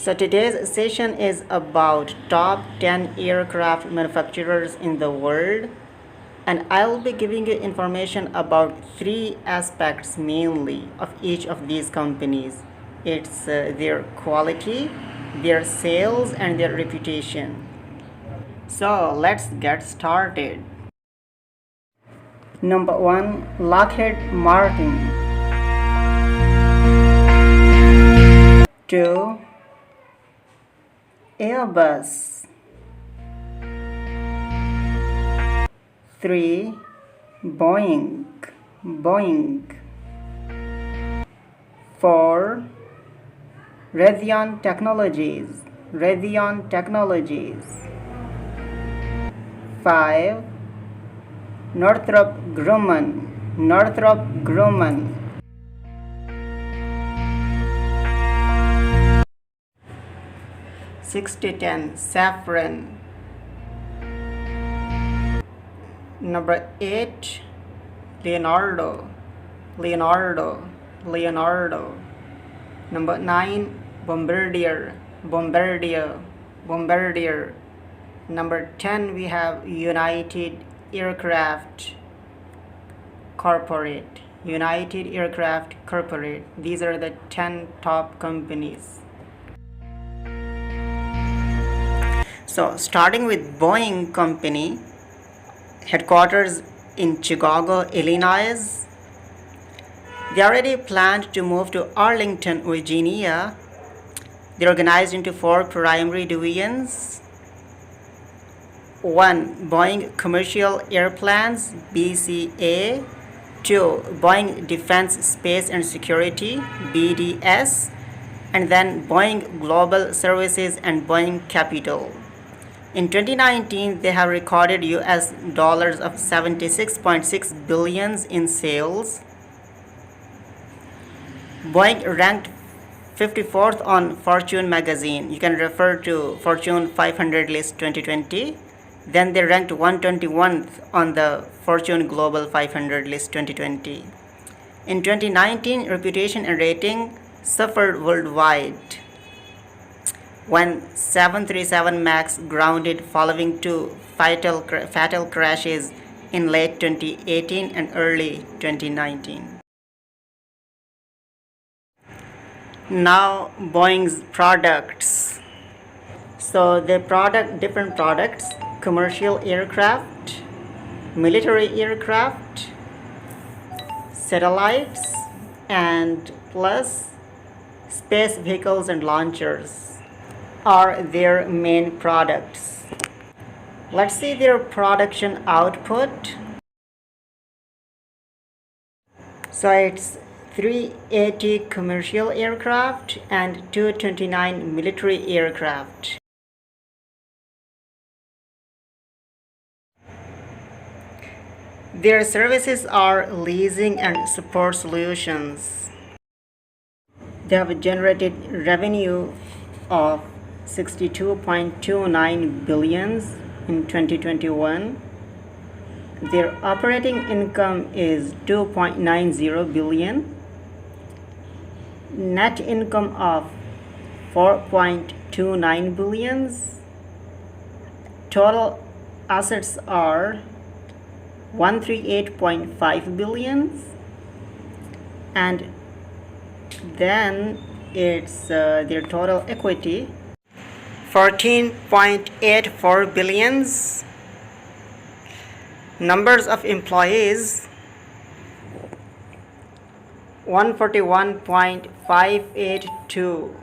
So today's session is about top 10 aircraft manufacturers in the world, and I'll be giving you information about three aspects mainly of each of these companies. It's their quality, their sales, and their reputation. So let's get started. Number 1, Lockheed Martin. 2, Airbus. 3, Boeing. 4, Raytheon Technologies. 5, Northrop Grumman. 6 to 10, Safran. Number 8, Leonardo. Number 9, Bombardier. Number 10, we have United Aircraft Corporate. These are the 10 top companies. So starting with Boeing Company, headquarters in Chicago, Illinois. They already planned to move to Arlington, Virginia. They're organized into 4 primary divisions. 1, Boeing Commercial Airplanes, BCA. 2, Boeing Defense, Space and Security, BDS. And then Boeing Global Services and Boeing Capital. In 2019, they have recorded US dollars of 76.6 billion in sales. Boeing ranked 54th on Fortune magazine. You can refer to Fortune 500 list 2020. Then they ranked 121st on the Fortune Global 500 list 2020. In 2019, reputation and rating suffered worldwide when 737 MAX grounded following 2 fatal crashes in late 2018 and early 2019. Now Boeing's products. So they different products: commercial aircraft, military aircraft, satellites, and plus space vehicles and launchers are their main products. Let's see their production output. So it's 380 commercial aircraft and 229 military aircraft. Their services are leasing and support solutions. They have generated revenue of 62.29 billion in 2021. Their operating income is 2.90 billion. Net income of 4.29 billion. Total assets are 138.5 billion, and then it's their total equity 14.84 billion. Numbers of employees 141.582.